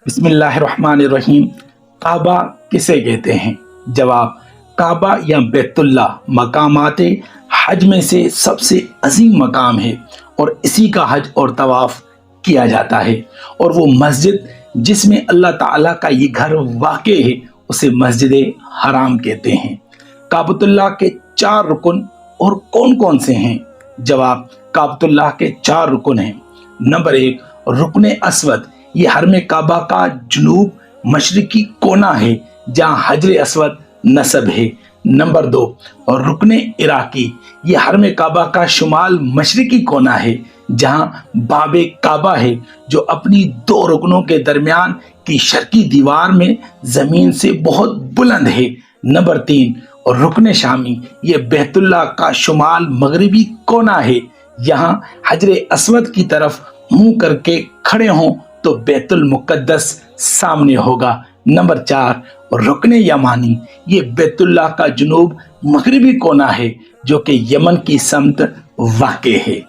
बिस्मिल्लाहिर्रहमानिर्रहीम। काबा किसे कहते हैं? जवाब, काबा या बैतुल्लाह मकामाते हज में से सबसे अजीम मकाम है और इसी का हज और तवाफ किया जाता है। और वो मस्जिद जिसमें अल्लाह ताला का ये घर वाक़ है उसे मस्जिद हराम कहते हैं। काबतुल्लाह के 4 रुकन और कौन कौन से हैं? जवाब, काबतुल्लाह के 4 रुकन हैं। नंबर 1, रुकने अस्वद, ये हरम काबा का जुनूब मशरिकी कोना है जहाँ हजर अस्वद नस्ब है। नंबर 2, रुकने इराकी, ये हरम काबा का शुमाल मशरिकी कोना है जहाँ बाबे काबा है जो अपनी 2 रुकनों के दरमियान की शर्की दीवार में जमीन से बहुत बुलंद है। नंबर 3, रुकने शामी, ये बैतुल्लाह का शुमाल मगरिबी कोना है, यहाँ हजर अस्वद की तरफ मुंह करके खड़े हों तो बैतुल मुकद्दस सामने होगा। नंबर 4, रुकने यमानी, ये बैतुल्लाह का जुनूब मगरिबी कोना है जो कि यमन की समत वाक़े है।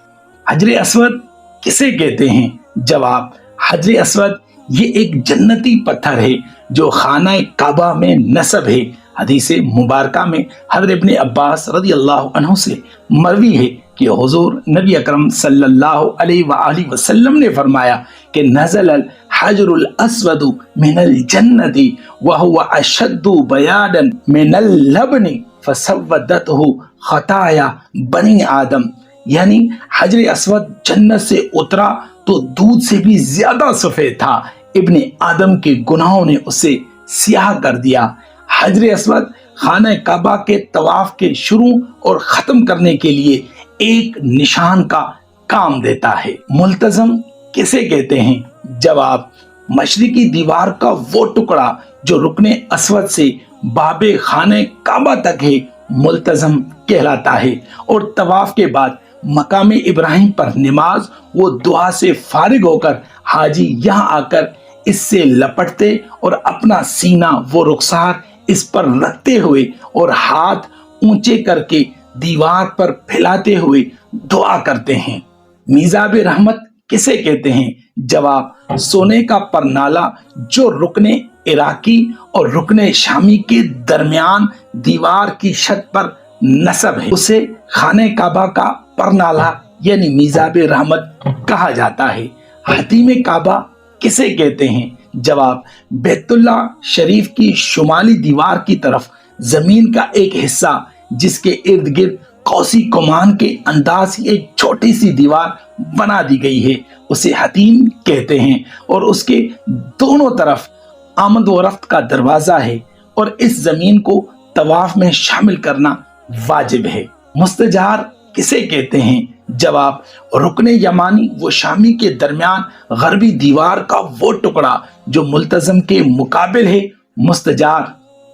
हजर अस्वद किसे कहते हैं? जवाब, हजर अस्वद ये एक जन्नती पत्थर है जो खाना काबा में नस्ब है। हदीस मुबारका में हज़रत इब्न अब्बास रज़ी अल्लाह अन्हु से मरवी है कि हुज़ूर नबी अकरम सल्लल्लाहु अलैहि वसल्लम ने फरमाया कि नज़ल अल हजरुल अस्वदु मिनल जन्नति व हुवा अशद्दु बयादन मिनल लबनी फसव्वदतहु खताया बनी आदम, यानी हजर अस्वद जन्नत से उतरा तो दूध से भी ज्यादा सफेद था। इब्ने आदम के गुनाहों ने उसे सियाह कर दिया। हजर अस्वद खाना काबा के तवाफ के शुरू और खत्म करने के लिए एक निशान का काम देता है। मुल्तजम किसे कहते हैं? जवाब, मशरिकी दीवार का वो टुकड़ा जो रुकने अस्वद से बाबे खाने काबा तक है मुल्तजम कहलाता है। और तवाफ के बाद मकाम इब्राहिम पर नमाज वो दुआ से फारिग होकर हाजी यहाँ आकर इससे लपटते और अपना सीना वो रुखसार इस पर रखते हुए और हाथ ऊंचे करके दीवार पर फैलाते हुए दुआ करते हैं। मीज़ाब रहमत किसे कहते हैं? जवाब, सोने का परनाला जो रुकने इराकी और रुकने शामी के दरमियान दीवार की छत पर नस्ब है उसे खाने काबा का परनाला यानी मीज़ाब रहमत कहा जाता है। हतीम काबा किसे कहते हैं? जवाब, बैतुल्लाह शरीफ की शुमाली दीवार की तरफ जमीन का एक हिस्सा जिसके इर्द गिर्द कौसी कमान के अंदाज की एक छोटी सी दीवार बना दी गई है उसे हतीम कहते हैं। और उसके दोनों तरफ आमद व रफ्त का दरवाजा है और इस जमीन को तवाफ में शामिल करना वाजिब है। मुस्तजार किसे कहते हैं? जवाब, रुकने यमानी वो शामी के दरमियान गरबी दीवार का वो टुकड़ा जो मुल्तजम के मुकाबिल है मुस्तजार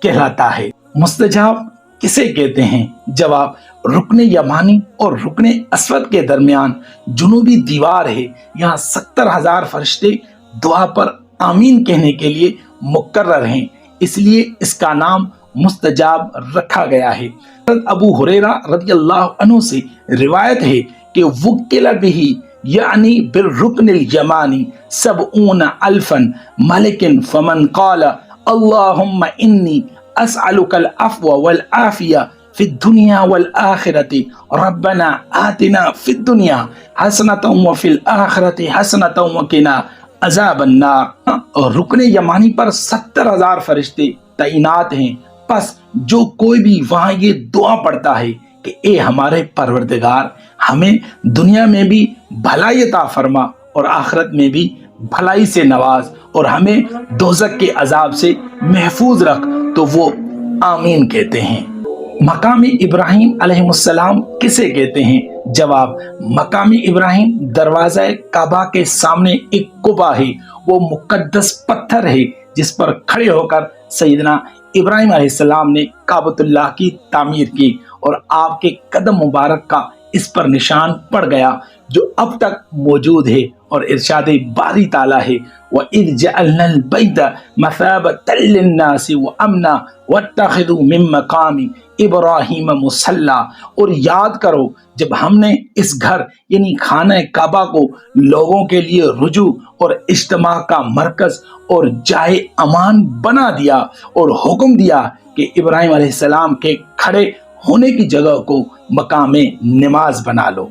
कहलाता है। मुस्तजाब किसे कहते हैं? जवाब, रुकने यमानी और रुकने अस्वद के दरमियान जुनूबी दीवार है, यहाँ 70,000 फरिश्ते दुआ पर आमीन कहने के लिए मुकर्रर हैं, इसलिए इसका नाम मुस्तजाब रखा गया है। अबू हुरैरा रज़ियल्लाहु अन्हु से रिवायत है कि वुक्किल बिही यानी बिर्रुकनिल यमानी सबऊन अल्फन मलिकिन फमन क़ाल अल्लाहुम्मा इन्नी अस्अलुकल अफ़्व वल आफ़िया फ़िद दुनिया वल आखिरति रब्बना आतिना फ़िद दुनिया हसनतन व फ़िल आखिरति हसनतन व क़िना अज़ाबन नार। और रुकने यमानी पर 70,000 फरिश्ते तैनात हैं। बस जो कोई भी वहाँ ये दुआ पढ़ता है कि ए हमारे परवरदिगार, हमें दुनिया में भी भलाई अता फरमा और आखिरत में भी भलाई से नवाज और हमें दोज़ख के अजाब से महफूज रख, तो वो आमीन कहते हैं। मकाम इब्राहिम अलैहिस्सलाम किसे कहते हैं? जवाब, मकाम इब्राहिम दरवाज़ा काबा के सामने एक कुबा है, वो मुकद्दस पत्थर है जिस पर खड़े होकर सैयदना इब्राहिम अलैहिस्सलाम ने काबतुल्लाह की तामीर की और आपके कदम मुबारक का इस पर निशान पड़ गया। जो अब तक मौजूद है। और इरशाद बारी ताला है, वइज़ जअलनल बैत मसाबतल लिन्नासि व अमना वत्तखिज़ू मिन मकामी इब्राहीम मुसल्ला। और याद करो जब हमने इस घर यानी खाना काबा को लोगों के लिए रुजू और इज्तिमा का मरकज और जाए अमान बना दिया और हुक्म दिया कि इब्राहीम अलैहिस्सलाम के खड़े होने की जगह को मकामे नमाज बना लो।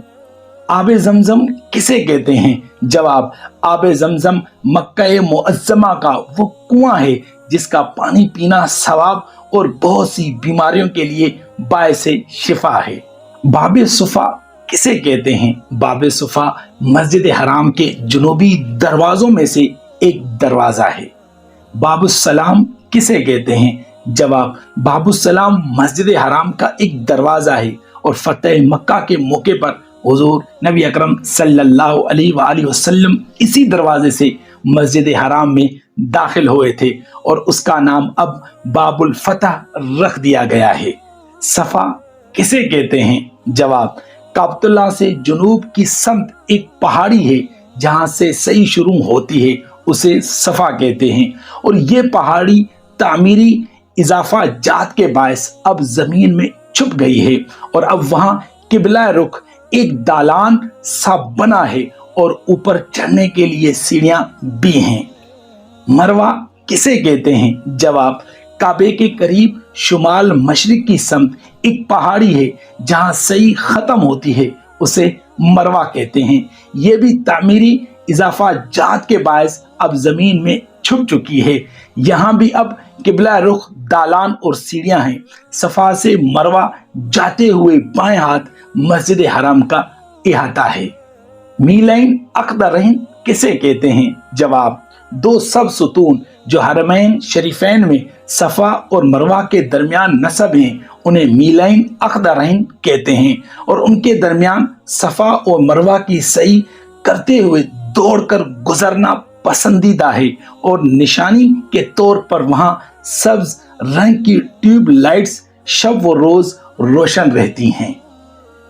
आबे ज़मज़म किसे कहते हैं? जवाब, आबे ज़मज़म मक्का मुअज़्ज़मा का वो कुआं है जिसका पानी पीना सवाब और बहुत सी बीमारियों के लिए बायसे शिफा है। बाबे सुफा किसे कहते हैं? बाबे सुफा मस्जिद हराम के जुनूबी दरवाज़ों में से एक दरवाज़ा है। बाबुस्सलाम किसे कहते हैं? जवाब, बाबुस्सलाम मस्जिद हराम का एक दरवाज़ा है और फतेह मक्का के मौके पर हुजूर नबी अकरम सल्लल्लाहु अलैहि वसल्लम इसी दरवाजे से मस्जिद हराम में दाखिल हुए थे और उसका नाम अब बाबुल फतह रख दिया गया है। सफ़ा किसे कहते हैं? जवाब, काबतुल्लाह से जुनूब की समत एक पहाड़ी है जहाँ से सही शुरू होती है, उसे सफ़ा कहते हैं। और ये पहाड़ी तामीरी इजाफा जात के बायस अब ज़मीन में छुप गई है और अब वहाँ किबला रुख एक दालान सा बना है और ऊपर चढ़ने के लिए सीढ़ियां भी हैं। मरवा किसे कहते हैं? जवाब, काबे के करीब शुमाल मशरिक की समत एक पहाड़ी है जहां सही खत्म होती है, उसे मरवा कहते हैं। ये भी तामीरी इजाफा जात के बायस अब जमीन में छुप चुकी है। यहाँ भी अब किबला रुख दालान और सीढ़ियां हैं। सफा से मरवा जाते हुए बाएं हाथ मस्जिद हराम का इहाता है। मीलैन अक़दरैन किसे कहते हैं? जवाब, दो सब सुतून जो हरमैन शरीफैन में सफा और मरवा के दरमियान नस्ब हैं, उन्हें मीलैन अक़दरैन कहते हैं। और उनके दरमियान सफा और मरवा की सही करते हुए दौड़कर गुजरना पसंदीदा है और निशानी के तौर पर वहां सब्ज रंग की ट्यूब लाइट्स शब व रोज रोशन रहती हैं।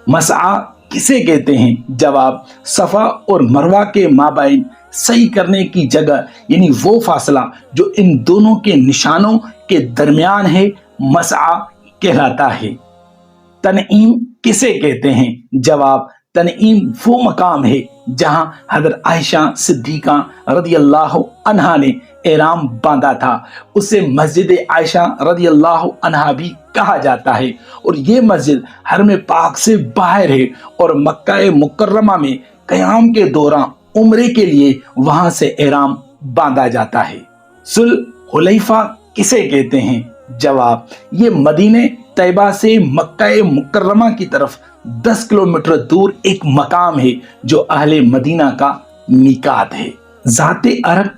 मसआ किसे कहते हैं? जवाब, सफा और मरवा के माबैन सही करने की जगह यानी वो फासला जो इन दोनों के निशानों के दरमियान है, मसआ कहलाता है। तनईम किसे कहते हैं? जवाब, तनईम वो मकाम है जहां हज़रत आयशा सिद्दीक़ा रदियल्लाहु अन्हा ने एहराम बांधा था। उसे मस्जिद आयशा रदियल्लाहु अन्हा भी कहा जाता है और ये मस्जिद हरम पाक से बाहर है और मक्का मुकर्रमा में क़याम के दौरान उम्रे के लिए वहां से एहराम बांधा जाता है। सुल हुलैफा किसे कहते हैं? जवाब, ये मदीने तैयबा से मक्का मुकर्रमा की तरफ 10 किलोमीटर दूर एक मकाम है जो अहले मदीना का मीकात है। ज़ाते अरक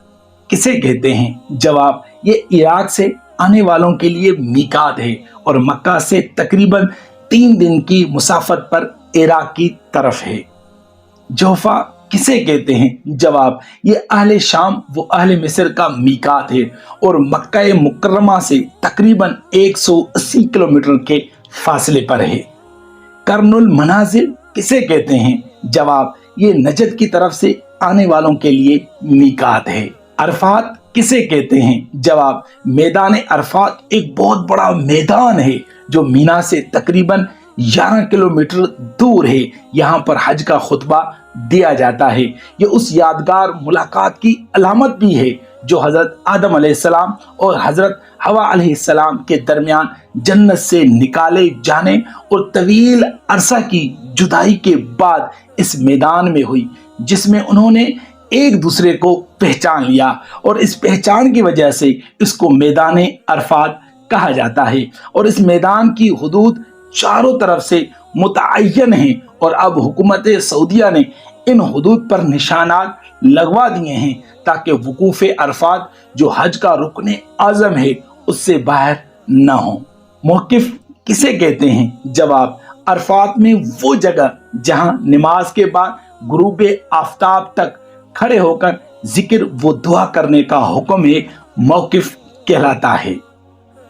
किसे कहते हैं? जवाब, ये इराक से आने वालों के लिए मीकात है और मक्का से तकरीबन 3 दिन की मुसाफत पर इराक की तरफ है। जोफा किसे कहते हैं? जवाब, ये अहले शाम वो अहले मिस्र का मीकात है और मक्का मुकर्रमा से तकरीबन 180 किलोमीटर के फासले पर है। कर्नुल मनाजिल किसे कहते हैं? जवाब, ये नजद की तरफ से आने वालों के लिए मीकात है। अरफात किसे कहते हैं? जवाब, मैदान अरफात एक बहुत बड़ा मैदान है जो मीना से तकरीबन 11 किलोमीटर दूर है। यहाँ पर हज का खुतबा दिया जाता है। ये उस यादगार मुलाकात की अलामत भी है जो हजरत आदम अलैहिस्सलाम और हजरत हवा अलैहिस्सलाम के दरमियान जन्नत से निकाले जाने और तवील अरसा की जुदाई के बाद इस मैदान में हुई, जिसमें उन्होंने एक दूसरे को पहचान लिया और इस पहचान की वजह से इसको मैदान अरफात कहा जाता है। और इस मैदान की हुदूद चारों तरफ से मुतअय्यन है और अब हुकूमत सऊदिया ने इन हुदूद पर निशानात लगवा दिए हैं ताकि वकूफ़ अरफात जो हज का रुकन आज़म है उससे बाहर न हो। मौक़िफ़ किसे कहते हैं? जवाब, अरफात में वो जगह जहां नमाज के बाद गुरूब आफ्ताब तक खड़े होकर जिक्र व दुआ करने का हुक्म है, मौक़िफ़ कहलाता है।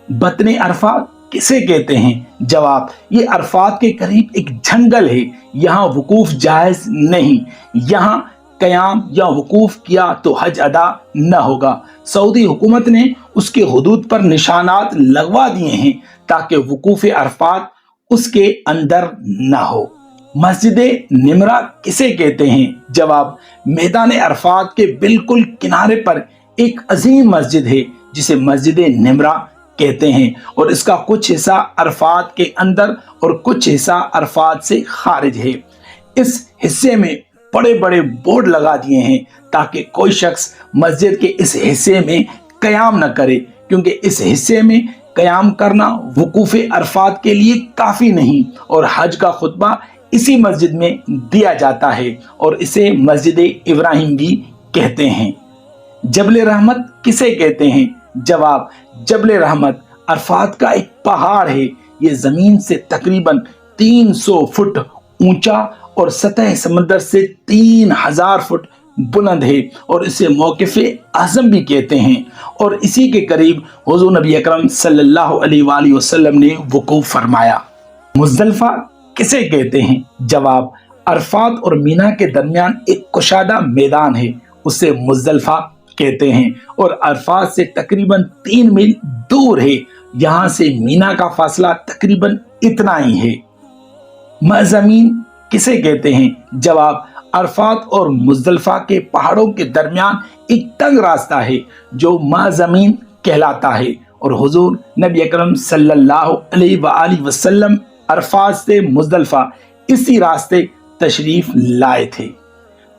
बतने अरफात किसे कहते हैं? जवाब, ये अरफात के करीब एक जंगल है, यहाँ वकूफ जायज नहीं, यहाँ कयाम या वकूफ किया तो हज अदा न होगा। सऊदी हुकूमत ने उसके हुदूद पर निशानात लगवा दिए हैं ताकि वकूफ अरफात उसके अंदर न हो। मस्जिद निमरा किसे कहते हैं? जवाब, मैदान अरफात के बिल्कुल किनारे पर एक अजीम मस्जिद है जिसे मस्जिद निमरा कहते हैं, और इसका कुछ हिस्सा अरफात के अंदर और कुछ हिस्सा अरफात से खारिज है। इस हिस्से में बड़े बड़े बोर्ड लगा दिए हैं ताकि कोई शख्स मस्जिद के इस हिस्से में कयाम न करे, क्योंकि इस हिस्से में कयाम करना वकूफ अरफात के लिए काफ़ी नहीं, और हज का खुतबा इसी मस्जिद में दिया जाता है और इसे मस्जिद इब्राहिम भी कहते हैं। जबल रहमत किसे कहते हैं? जवाब, जबल रहमत अरफात का एक पहाड़ है। ये ज़मीन से तकरीबन 300 फुट ऊंचा और सतह समंदर से 3000 फुट बुलंद है, और इसे मौक़िफ़े आज़म भी कहते हैं, और इसी के करीब हुज़ूर नबी अकरम सल्लल्लाहु अलैहि वसल्लम ने वक़ूफ़ फरमाया। मुज़दलिफ़ा किसे कहते हैं? जवाब, अरफात और मीना के दरमियान एक कुशादा मैदान है, उसे मुज़दलिफ़ा कहते हैं, और अरफात से तकरीबन 3 मील दूर है। यहाँ से मीना का फासला तकरीबन इतना ही है। मज़मीन किसे कहते हैं? जवाब, अरफात और मुज़दलिफ़ा के पहाड़ों के दरमियान एक तंग रास्ता है जो मज़मीन कहलाता है, और हुज़ूर नबी अकरम सल्लल्लाहु अलैहि वसल्लम अरफात से मुज़दलिफ़ा इसी रास्ते तशरीफ लाए थे।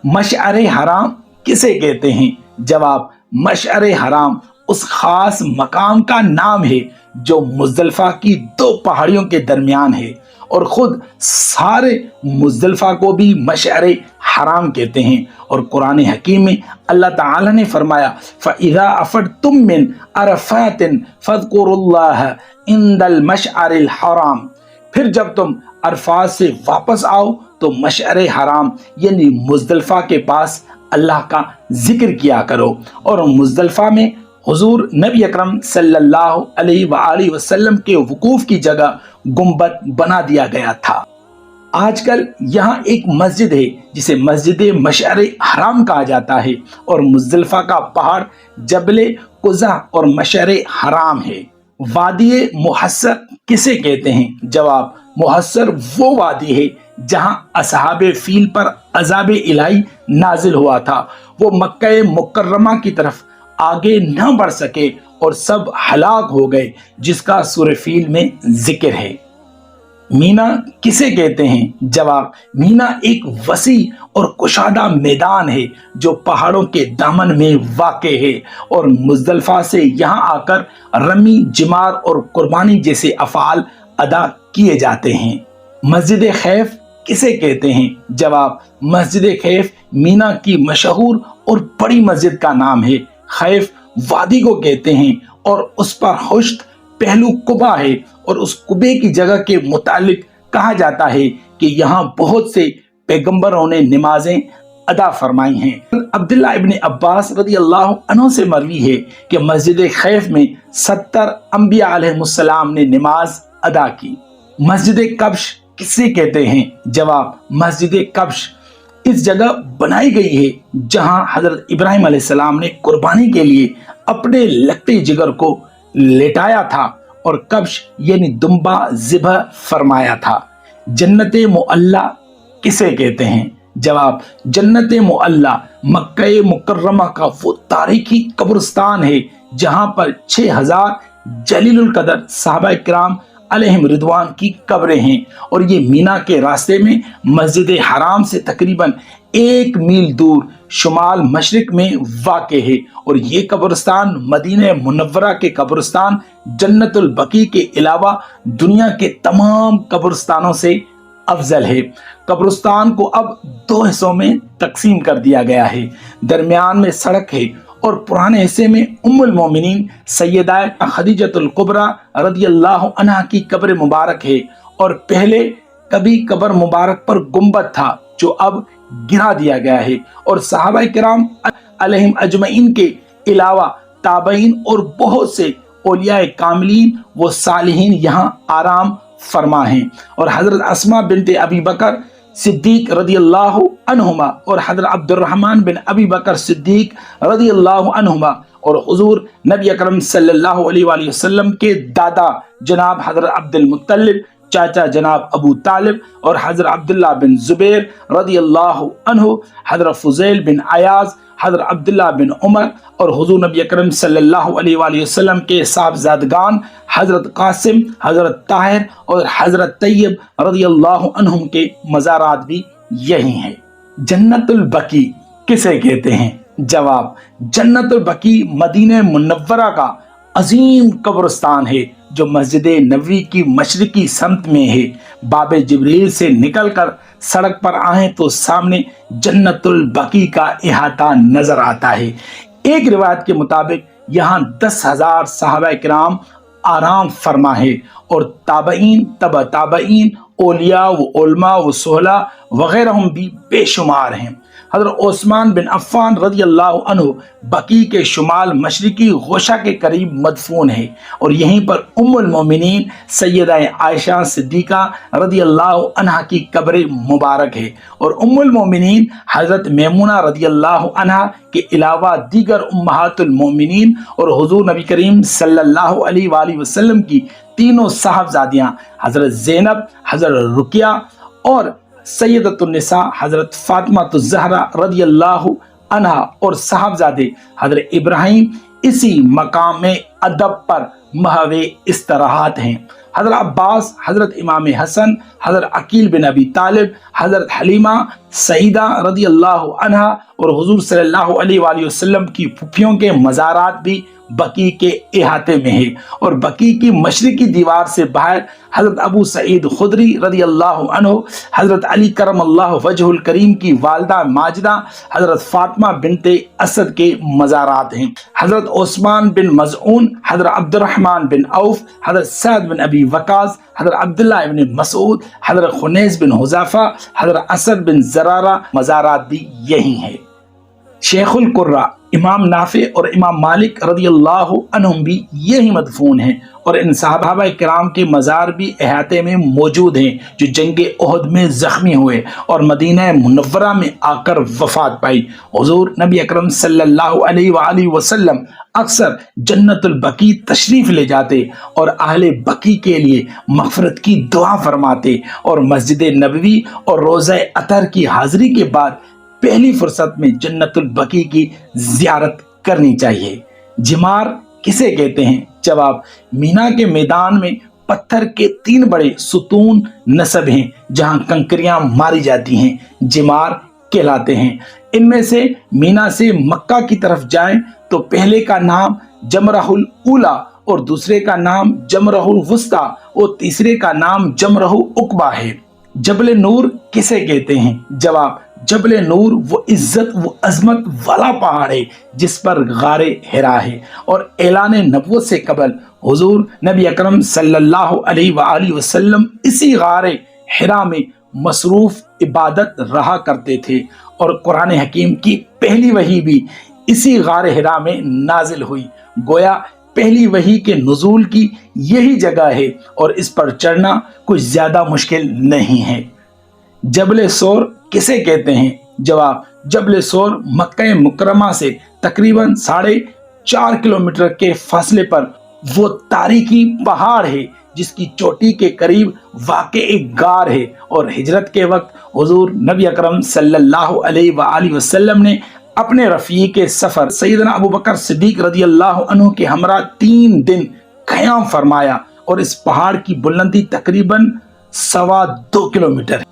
मशअरे हराम किसे कहते हैं? जवाब, मशअरे हराम उस खास मकाम का नाम है जो मुज़दलिफ़ा की 2 पहाड़ियों के दरमियान है, और ख़ुद सारे मुज़दलिफ़ा को भी मशअरे हराम कहते हैं। और कुरान हकीम में अल्लाह ताला ने फरमाया, फ़इज़ा अफ़दतुम मिन अरफ़ातिन फ़ज़्कुरुल्लाह इंदल मशअरिल हराम, फिर जब तुम अरफात से वापस आओ तो मशअरे हराम यानी मुज़दलिफ़ा के पास अल्लाह का जिक्र किया करो। और मुज़दलिफ़ा में हुज़ूर नबी अकरम सल्लल्लाहु अलैहि वसल्लम के वकूफ़ की जगह गुंबद बना दिया गया था। आजकल यहाँ एक मस्जिद है जिसे मस्जिद मशअरे हराम कहा जाता है, और मुज़दलिफ़ा का पहाड़ जबल कुज़ा और मशअरे हराम है। वादी मुहस्सर किसे कहते हैं? जवाब, मुहस्सर वो वादी है जहाँ असहाबे फील पर अज़ाब इलाही नाजिल हुआ था। वो मक्का मुकर्रमा की तरफ आगे न बढ़ सके और सब हलाक हो गए, जिसका सूरह फील में जिक्र है। मीना किसे कहते हैं? जवाब, मीना एक वसी और कुशादा मैदान है जो पहाड़ों के दामन में वाक़े है, और मुज़दलिफ़ा से यहाँ आकर रमी, जिमार और कुर्बानी जैसे अफ़ाल अदा किए जाते हैं। मस्जिद खैफ किसे कहते हैं? जवाब, मस्जिद खैफ मीना की मशहूर और बड़ी मस्जिद का नाम है। खैफ वादी को कहते हैं और उस पर हुश्त पहलू कुबा है, और उस कुबे की जगह के मुतालिक कहा जाता है कि यहाँ बहुत से पैगंबरों ने नमाजें अदा फरमाई हैं। अब्दुल्लाह इब्न अब्बास रज़ियल्लाहु अन्हु से मरवी है कि मस्जिद खैफ में 70 अंबिया अलैहिमुस्सलाम ने नमाज अदा की। मस्जिद कब्श किसे कहते हैं? जवाब, मस्जिद कब्श इस जगह बनाई गई है जहाँ हजरत इब्राहिम अलैहिस्सलाम ने कुर्बानी के लिए अपने लगते जिगर को लेटाया था, और कब्श यानी दुम्बा ज़िबह फरमाया था। जन्नत मुअल्ला किसे कहते हैं? जवाब, जन्नत मुअल्ला मक्का मुकर्रमा का वो तारीखी कब्रिस्तान है जहाँ पर 6000 जलीलुल कदर सहाबा किराम अलैहिम रिदवान की कब्रें हैं, और ये मीना के रास्ते में मस्जिद हराम से तकरीबन 1 मील दूर शुमाल मशरिक में वाक़े है। और ये कब्रिस्तान मदीना मुनव्वरा के कब्रिस्तान जन्नतुल बकी के अलावा दुनिया के तमाम कब्रिस्तानों से अफजल है। कब्रिस्तान को अब 2 हिस्सों में तकसीम कर दिया गया है। दरमियान में सड़क है, और पुराने हिस्से में उम्मुल मोमिनीन सैयदा खदीजतुल कुबरा रज़ियल्लाहु अन्हा की कब्र मुबारक है, और पहले कभी कब्र मुबारक पर गुंबद था जो अब गिरा दिया गया है, और सहाबा किराम अलैहिम अजमईन के अलावा ताबईन और बहुत से اولیاء کاملین و صالحین یہاں آرام فرما ہیں، اور حضرت اسماء بنت ابی بکر صدیق رضی اللہ عنہما اور حضرت عبد الرحمن بن ابی بکر صدیق رضی اللہ عنہما اور حضور نبی اکرم صلی اللہ علیہ وآلہ وسلم کے دادا جناب حضرت عبد المطلب، چاچا جناب ابو طالب اور حضرت عبداللہ بن زبیر رضی اللہ عنہ، حضرت فضیل بن عیاض، حضرت عبداللہ بن عمر اور حضور نبی اکرم صلی اللہ علیہ وآلہ وسلم کے صاحبزادگان حضرت قاسم، حضرت طاہر اور حضرت طیب رضی اللہ عنہم کے مزارات بھی یہی ہیں۔ جنت البقیع کسے کہتے ہیں؟ جواب: جنت البقیع مدینہ منورہ کا عظیم قبرستان ہے جو مسجد نبوی کی مشرقی سمت میں ہے۔ باب جبریل سے نکل کر سڑک پر آئیں تو سامنے جنت البقیع کا احاطہ نظر آتا ہے۔ ایک روایت کے مطابق یہاں 10,000 صحابہ کرام آرام فرما ہے اور تابعین، تبع تابعین، اولیاء و علماء و صلحاء وغیرہ بھی بے شمار ہیں۔ حضرت عثمان بن عفان رضی اللہ عنہ بقیع کے شمال مشرقی گوشہ کے قریب مدفون ہے، اور یہیں پر ام المومنین سیدہ عائشہ صدیقہ رضی اللہ عنہ کی قبر مبارک ہے، اور ام المومنین حضرت میمونہ رضی اللہ عنہ کے علاوہ دیگر امہات المومنین اور حضور نبی کریم صلی اللہ علیہ وآلہ وسلم کی تینوں صاحبزادیاں حضرت زینب، حضرت رقیہ اور سیدۃ النساء حضرت فاطمہ الزہرا رضی اللہ عنہا اور صاحبزادے حضرت ابراہیم اسی مقام ادب پر محو استراحت ہیں۔ حضرت عباس، حضرت امام حسن، حضرت عقیل بن ابی طالب، حضرت حلیمہ سعیدہ رضی اللہ عنہا اور حضور صلی اللہ علیہ وآلہ وسلم کی پھوپھیوں کے مزارات بھی بقیع کے احاطے میں ہے، اور بقیع کی مشرقی دیوار سے باہر حضرت ابو سعید خدری رضی اللہ عنہ، حضرت علی کرم اللہ وجہ الکریم کی والدہ ماجدہ حضرت فاطمہ بنت اسد کے مزارات ہیں۔ حضرت عثمان بن مظعون، حضرت عبد الرحمن بن عوف، حضرت سعد بن ابی وقاص، حضرت عبداللہ بن مسعود، حضرت خنیس بن حذیفہ، حضرت اسد بن زرارہ مزارات بھی یہی ہیں۔ شیخ القراء امام نافع اور امام مالک رضی اللہ عنہم بھی یہی مدفون ہیں، اور ان صحابہ کرام کے مزار بھی احاطے میں موجود ہیں جو جنگ احد میں زخمی ہوئے اور مدینہ منورہ میں آ کر وفات پائی۔ حضور نبی اکرم صلی اللہ علیہ وآلہ وسلم اکثر جنت البقیع تشریف لے جاتے اور اہل بقیع کے لیے مغفرت کی دعا فرماتے، اور مسجد نبوی اور روضہ اطہر کی حاضری کے بعد پہلی فرصت میں جنت البقیع کی زیارت کرنی چاہیے۔ جمار کسے کہتے ہیں؟ جواب: مینا کے میدان میں پتھر کے 3 بڑے ستون نصب ہیں جہاں کنکریاں ماری جاتی ہیں، جمار کہلاتے ہیں۔ ان میں سے مینا سے مکہ کی طرف جائیں تو پہلے کا نام جمرہ الاولی اور دوسرے کا نام جمرہ الوسطی اور تیسرے کا نام جمرہ عقبہ ہے۔ جبل نور کسے کہتے ہیں؟ جواب: جبل نور وہ عزت و عظمت والا پہاڑ ہے جس پر غار حرا ہے، اور اعلان نبوت سے قبل حضور نبی اکرم صلی اللہ علیہ وآلہ وسلم اسی غار حرا میں مصروف عبادت رہا کرتے تھے، اور قرآن حکیم کی پہلی وحی بھی اسی غار حرا میں نازل ہوئی۔ گویا پہلی وحی کے نزول کی یہی جگہ ہے، اور اس پر چڑھنا کچھ زیادہ مشکل نہیں ہے۔ جبل سور کسے کہتے ہیں؟ جواب: جبل سور مکہ مکرمہ سے تقریباً 4.5 کلومیٹر کے فاصلے پر وہ تاریخی پہاڑ ہے جس کی چوٹی کے قریب واقع ایک غار ہے، اور ہجرت کے وقت حضور نبی اکرم صلی اللہ علیہ وآلہ وسلم نے اپنے رفیق سفر سیدنا ابو بکر صدیق رضی اللہ عنہ کے ہمراہ 3 دن قیام فرمایا، اور اس پہاڑ کی بلندی تقریباً 2.25 کلومیٹر ہے۔